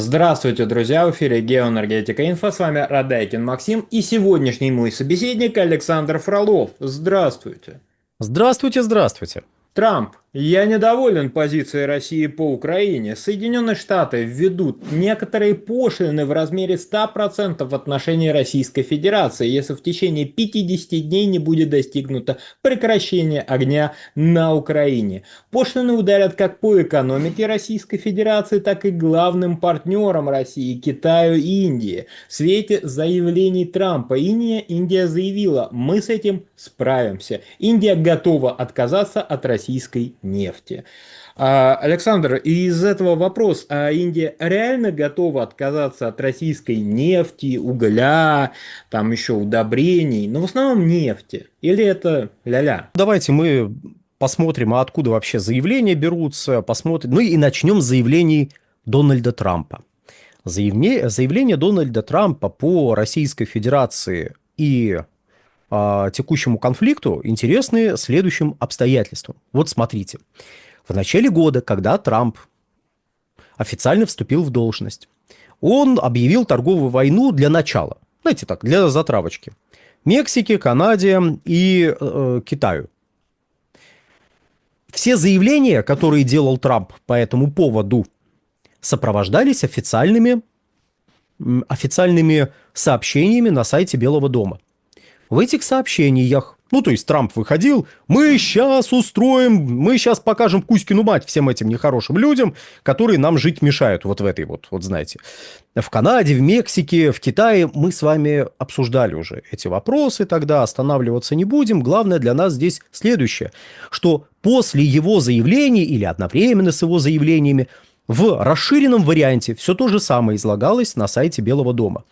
Здравствуйте, друзья! В эфире Геоэнергетика Инфо. С вами Радайкин Максим и сегодняшний мой собеседник Александр Фролов. Здравствуйте! Здравствуйте, здравствуйте. Трамп. Я недоволен позицией России по Украине. Соединенные Штаты введут некоторые пошлины в размере 100% в отношении Российской Федерации, если в течение 50 дней не будет достигнуто прекращение огня на Украине. Пошлины ударят как по экономике Российской Федерации, так и главным партнерам России, Китаю и Индии. В свете заявлений Трампа Индия заявила: мы с этим справимся. Индия готова отказаться от российской нефти. Александр, из этого вопрос: а Индия реально готова отказаться от российской нефти, угля, там еще удобрений, но в основном нефти? Или это ля-ля? Давайте мы посмотрим, а откуда вообще заявления берутся, посмотрим. Ну и начнем с заявлений Дональда Трампа. Заявление Дональда Трампа по Российской Федерации и текущему конфликту интересны следующим обстоятельствам. Вот смотрите. В начале года, когда Трамп официально вступил в должность, он объявил торговую войну для начала. Знаете так, для затравочки. Мексике, Канаде и Китаю. Все заявления, которые делал Трамп по этому поводу, сопровождались официальными сообщениями на сайте Белого дома. В этих сообщениях, ну, то есть Трамп выходил: мы сейчас покажем Кузькину мать всем этим нехорошим людям, которые нам жить мешают вот в этой вот знаете. В Канаде, в Мексике, в Китае мы с вами обсуждали уже эти вопросы, тогда останавливаться не будем. Главное для нас здесь следующее, что после его заявлений или одновременно с его заявлениями в расширенном варианте все то же самое излагалось на сайте Белого дома,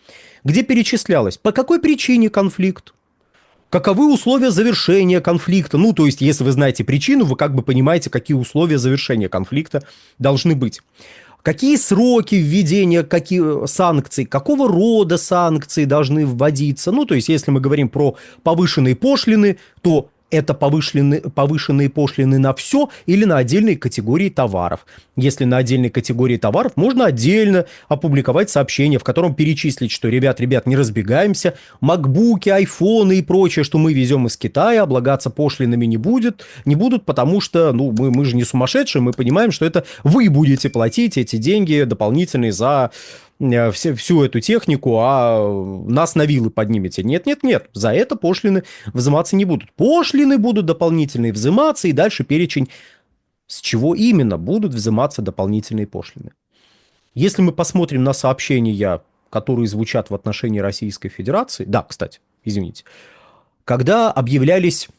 где перечислялось, по какой причине конфликт, каковы условия завершения конфликта. Ну, то есть, если вы знаете причину, вы как бы понимаете, какие условия завершения конфликта должны быть. Какие сроки введения какие санкций, какого рода санкции должны вводиться. Ну, то есть, если мы говорим про повышенные пошлины, то это повышенные пошлины на все или на отдельные категории товаров. Если на отдельной категории товаров, можно отдельно опубликовать сообщение, в котором перечислить, что ребят, не разбегаемся, макбуки, айфоны и прочее, что мы везем из Китая, облагаться пошлинами не будут, потому что, ну, мы же не сумасшедшие, мы понимаем, что это вы будете платить эти деньги дополнительные за всю эту технику, а нас на вилы поднимете. Нет, за это пошлины взиматься не будут. Пошлины будут дополнительные взиматься, и дальше перечень, с чего именно будут взиматься дополнительные пошлины. Если мы посмотрим на сообщения, которые звучат в отношении Российской Федерации, да, кстати, извините, когда объявлялась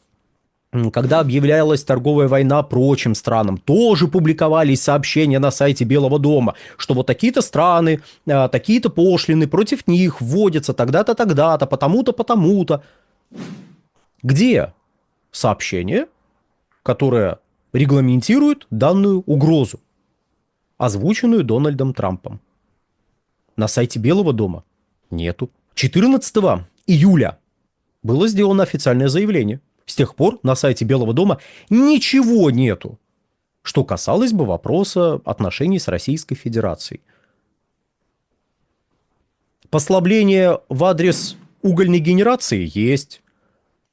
торговая война прочим странам, тоже публиковались сообщения на сайте Белого дома, что вот такие-то страны, такие-то пошлины против них вводятся тогда-то, тогда-то, потому-то, потому-то. Где сообщение, которое регламентирует данную угрозу, озвученную Дональдом Трампом? На сайте Белого дома нету. 14 июля было сделано официальное заявление. С тех пор на сайте Белого дома ничего нету, что касалось бы вопроса отношений с Российской Федерацией. Послабление в адрес угольной генерации есть,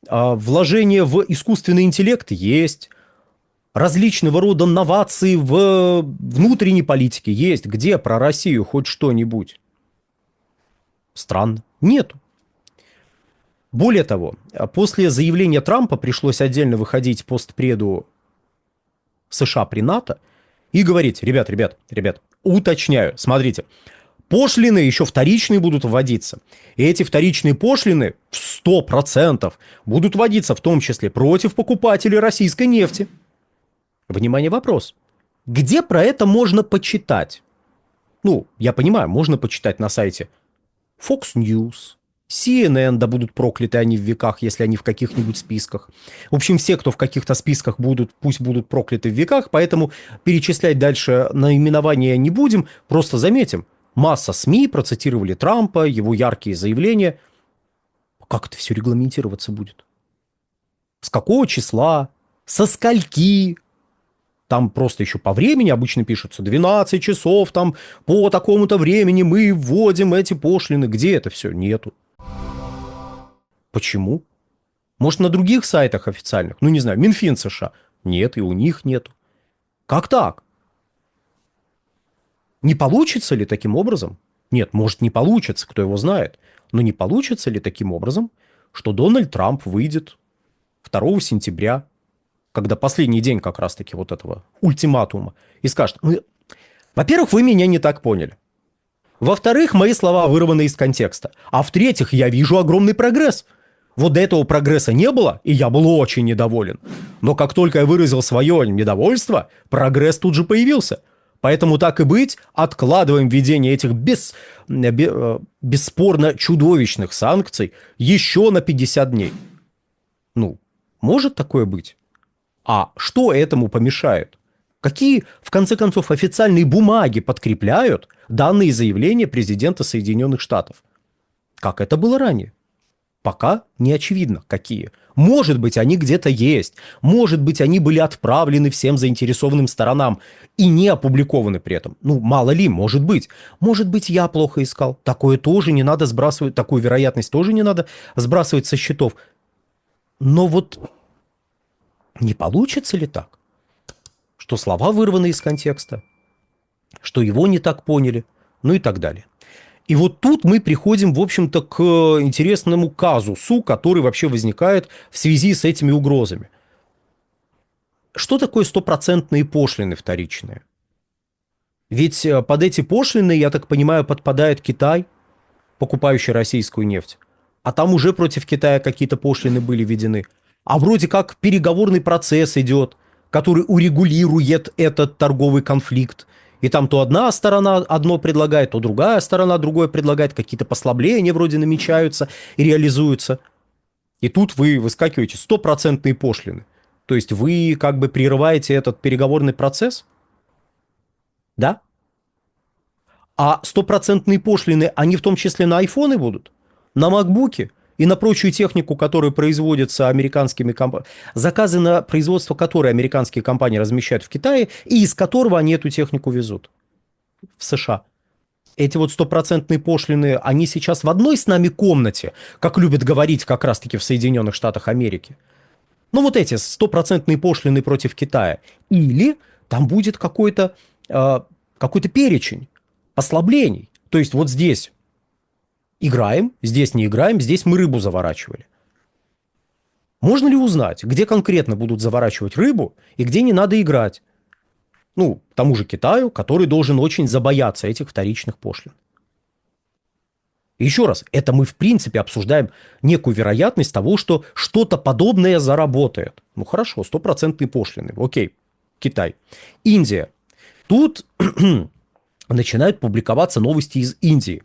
вложение в искусственный интеллект есть, различного рода новации в внутренней политике есть. Где про Россию хоть что-нибудь? Странно. Нету. Более того, после заявления Трампа пришлось отдельно выходить постпреду США при НАТО и говорить: ребят, уточняю, смотрите, пошлины еще вторичные будут вводиться. И эти вторичные пошлины в 100% будут вводиться в том числе против покупателей российской нефти. Внимание, вопрос. Где про это можно почитать? Ну, я понимаю, можно почитать на сайте Fox News, CNN, да будут прокляты они в веках, если они в каких-нибудь списках. В общем, все, кто в каких-то списках будут, пусть будут прокляты в веках, поэтому перечислять дальше наименования не будем, просто заметим. Масса СМИ процитировали Трампа, его яркие заявления. Как это все регламентироваться будет? С какого числа? Со скольки? Там просто еще по времени обычно пишется 12 часов, там по такому-то времени мы вводим эти пошлины. Где это все? Нету. Почему? Может, на других сайтах официальных? Ну, не знаю, Минфин США. Нет, и у них нету. Как так? Не получится ли таким образом? Нет, может, не получится, кто его знает. Но не получится ли таким образом, что Дональд Трамп выйдет 2 сентября, когда последний день как раз-таки вот этого ультиматума, и скажет: во-первых, вы меня не так поняли. Во-вторых, мои слова вырваны из контекста. А в-третьих, я вижу огромный прогресс. Вот до этого прогресса не было, и я был очень недоволен. Но как только я выразил свое недовольство, прогресс тут же появился. Поэтому, так и быть, откладываем введение этих бесспорно чудовищных санкций еще на 50 дней. Ну, может такое быть? А что этому помешает? Какие, в конце концов, официальные бумаги подкрепляют данные заявления президента Соединенных Штатов? Как это было ранее? Пока не очевидно, какие. Может быть, они где-то есть. Может быть, они были отправлены всем заинтересованным сторонам и не опубликованы при этом. Ну, мало ли, может быть. Может быть, я плохо искал. Такое тоже не надо сбрасывать, такую вероятность тоже не надо сбрасывать со счетов. Но вот не получится ли так, что слова вырваны из контекста, что его не так поняли, ну и так далее. И вот тут мы приходим, в общем-то, к интересному казусу, который вообще возникает в связи с этими угрозами. Что такое стопроцентные пошлины вторичные? Ведь под эти пошлины, я так понимаю, подпадает Китай, покупающий российскую нефть. А там уже против Китая какие-то пошлины были введены. А вроде как переговорный процесс идет, который урегулирует этот торговый конфликт. И там то одна сторона одно предлагает, то другая сторона другое предлагает, какие-то послабления вроде намечаются и реализуются. И тут вы выскакиваете стопроцентные пошлины. То есть вы как бы прерываете этот переговорный процесс? Да? А стопроцентные пошлины, они в том числе на айфоны будут? На макбуки? И на прочую технику, которая производится американскими компаниями, заказы на производство которой американские компании размещают в Китае, и из которого они эту технику везут в США. Эти вот стопроцентные пошлины, они сейчас в одной с нами комнате, как любят говорить как раз-таки в Соединенных Штатах Америки. Ну вот эти стопроцентные пошлины против Китая. Или там будет какой-то перечень послаблений. То есть вот здесь играем, здесь не играем, здесь мы рыбу заворачивали. Можно ли узнать, где конкретно будут заворачивать рыбу и где не надо играть? Ну, тому же Китаю, который должен очень забояться этих вторичных пошлин. И еще раз, это мы в принципе обсуждаем некую вероятность того, что что-то подобное заработает. Ну хорошо, стопроцентные пошлины, окей, Китай. Индия. Тут начинают публиковаться новости из Индии.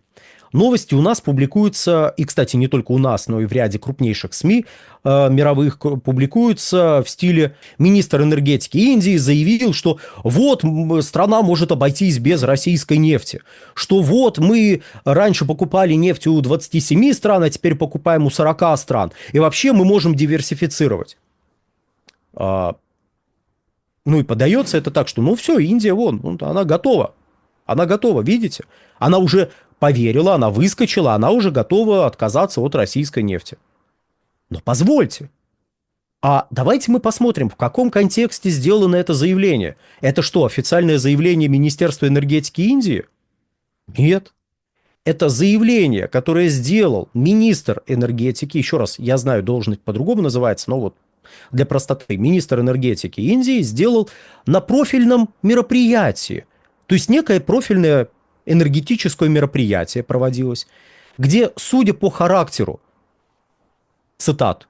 Новости у нас публикуются, и, кстати, не только у нас, но и в ряде крупнейших СМИ мировых публикуются в стиле: министр энергетики Индии заявил, что вот страна может обойтись без российской нефти, что вот мы раньше покупали нефть у 27 стран, а теперь покупаем у 40 стран, и вообще мы можем диверсифицировать. Ну и подается это так, что ну все, Индия вон, она готова. Она готова, видите? Она уже поверила, она выскочила, она уже готова отказаться от российской нефти. Но позвольте. А давайте мы посмотрим, в каком контексте сделано это заявление. Это что, официальное заявление Министерства энергетики Индии? Нет. Это заявление, которое сделал министр энергетики, еще раз, я знаю, должность по-другому называется, но вот для простоты, министр энергетики Индии сделал на профильном мероприятии. То есть некое профильное энергетическое мероприятие проводилось, где, судя по характеру цитат,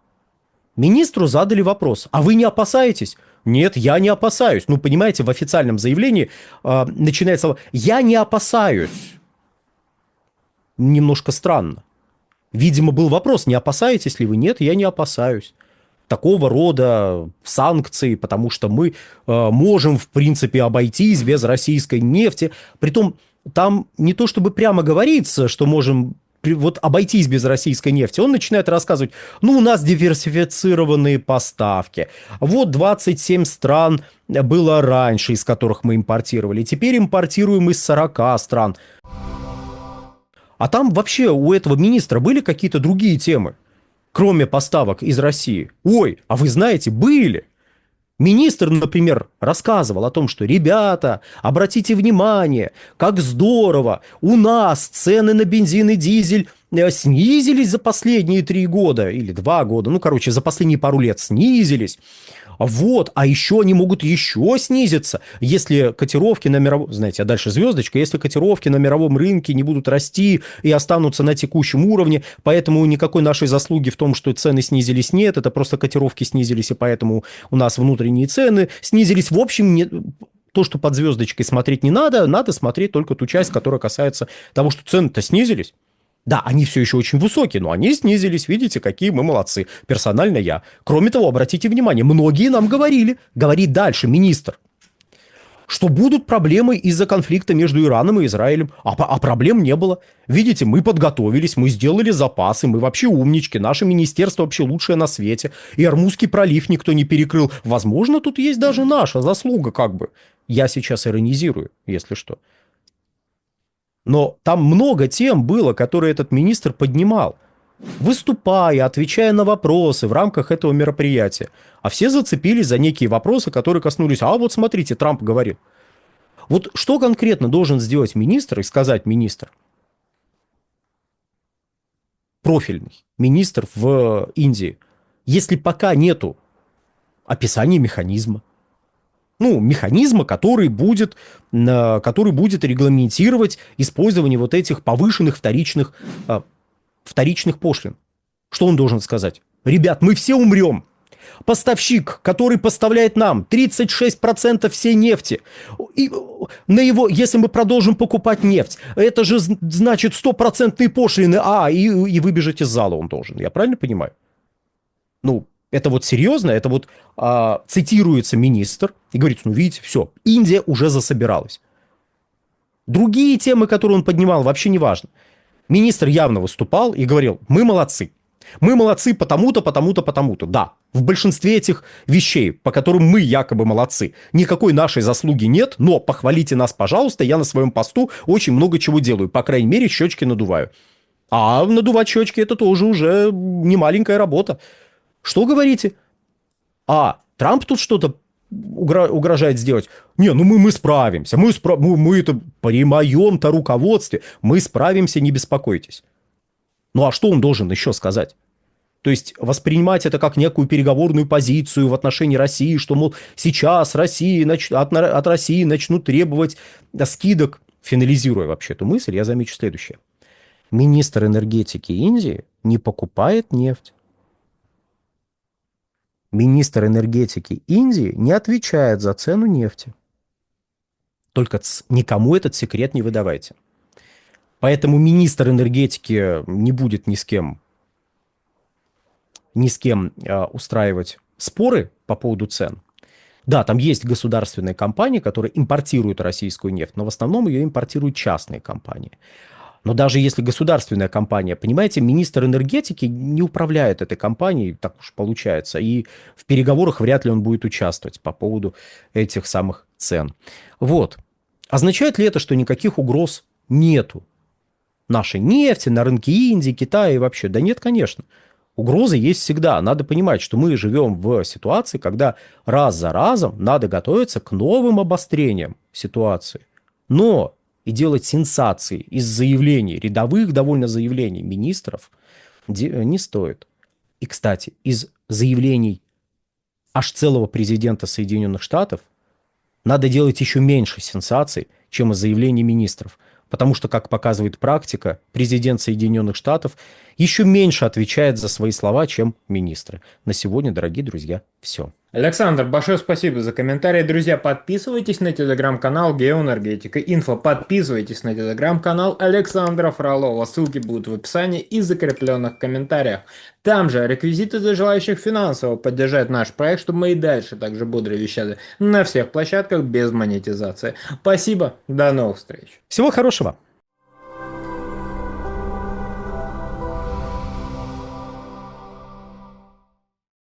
министру задали вопрос: а вы не опасаетесь? Нет, я не опасаюсь. Ну, понимаете, в официальном заявлении начинается: я не опасаюсь. Немножко странно. Видимо, был вопрос: не опасаетесь ли вы? Нет, я не опасаюсь такого рода санкций, потому что мы можем, в принципе, обойтись без российской нефти. Притом там не то чтобы прямо говорится, что можем вот обойтись без российской нефти. Он начинает рассказывать, ну, у нас диверсифицированные поставки. Вот 27 стран было раньше, из которых мы импортировали. Теперь импортируем из 40 стран. А там вообще у этого министра были какие-то другие темы, кроме поставок из России? Ой, а вы знаете, были. Министр, например, рассказывал о том, что, ребята, обратите внимание, как здорово, у нас цены на бензин и дизель снизились за последние 3 года или 2 года, ну, короче, за последние пару лет снизились. Вот, а еще они могут еще снизиться, если котировки на мировом, знаете, а дальше звездочка, если котировки на мировом рынке не будут расти и останутся на текущем уровне, поэтому никакой нашей заслуги в том, что цены снизились, нет, это просто котировки снизились, и поэтому у нас внутренние цены снизились. В общем, то, что под звездочкой смотреть не надо, надо смотреть только ту часть, которая касается того, что цены-то снизились. Да, они все еще очень высокие, но они снизились, видите, какие мы молодцы, персонально я. Кроме того, обратите внимание, многие нам говорили, говорит дальше министр, что будут проблемы из-за конфликта между Ираном и Израилем, а проблем не было. Видите, мы подготовились, мы сделали запасы, мы вообще умнички, наше министерство вообще лучшее на свете, и Ормузский пролив никто не перекрыл. Возможно, тут есть даже наша заслуга как бы. Я сейчас иронизирую, если что. Но там много тем было, которые этот министр поднимал, выступая, отвечая на вопросы в рамках этого мероприятия. А все зацепились за некие вопросы, которые коснулись, а вот смотрите, Трамп говорил. Вот что конкретно должен сделать министр и сказать министр? Профильный министр в Индии, если пока нету описания механизма. Ну, механизма, который будет регламентировать использование вот этих повышенных вторичных пошлин. Что он должен сказать? Ребят, мы все умрем. Поставщик, который поставляет нам 36% всей нефти, и на его, если мы продолжим покупать нефть, это же значит 100% пошлины, и выбежать из зала он должен. Я правильно понимаю? Ну, это вот серьезно, это вот цитируется министр и говорит, ну, видите, все, Индия уже засобиралась. Другие темы, которые он поднимал, вообще не важно. Министр явно выступал и говорил, мы молодцы. Мы молодцы потому-то, потому-то, потому-то. Да, в большинстве этих вещей, по которым мы якобы молодцы, никакой нашей заслуги нет, но похвалите нас, пожалуйста, я на своем посту очень много чего делаю. По крайней мере, щечки надуваю. А надувать щечки – это тоже уже не маленькая работа. Что говорите? Трамп тут что-то угрожает сделать. Не, ну мы справимся. Мы это при моем-то руководстве. Мы справимся, не беспокойтесь. Ну а что он должен еще сказать? То есть воспринимать это как некую переговорную позицию в отношении России, что, мол, сейчас от России начнут требовать скидок. Финализируя вообще эту мысль, я замечу следующее. Министр энергетики Индии не покупает нефть. Министр энергетики Индии не отвечает за цену нефти. Только никому этот секрет не выдавайте. Поэтому министр энергетики не будет ни с кем устраивать споры по поводу цен. Да, там есть государственные компании, которые импортируют российскую нефть, но в основном ее импортируют частные компании. Но даже если государственная компания, понимаете, министр энергетики не управляет этой компанией, так уж получается, и в переговорах вряд ли он будет участвовать по поводу этих самых цен. Вот. Означает ли это, что никаких угроз нету нашей нефти на рынке Индии, Китая и вообще? Да нет, конечно. Угрозы есть всегда. Надо понимать, что мы живем в ситуации, когда раз за разом надо готовиться к новым обострениям ситуации. Но и делать сенсации из заявлений, рядовых довольно заявлений министров не стоит. И, кстати, из заявлений аж целого президента Соединенных Штатов надо делать еще меньше сенсаций, чем из заявлений министров. Потому что, как показывает практика, президент Соединенных Штатов еще меньше отвечает за свои слова, чем министры. На сегодня, дорогие друзья, все. Александр, большое спасибо за комментарии. Друзья, подписывайтесь на телеграм-канал Геоэнергетика Инфо. Подписывайтесь на телеграм-канал Александра Фролова. Ссылки будут в описании и закрепленных комментариях. Там же реквизиты для желающих финансово поддержать наш проект, чтобы мы и дальше также бодро вещали на всех площадках без монетизации. Спасибо, до новых встреч. Всего хорошего.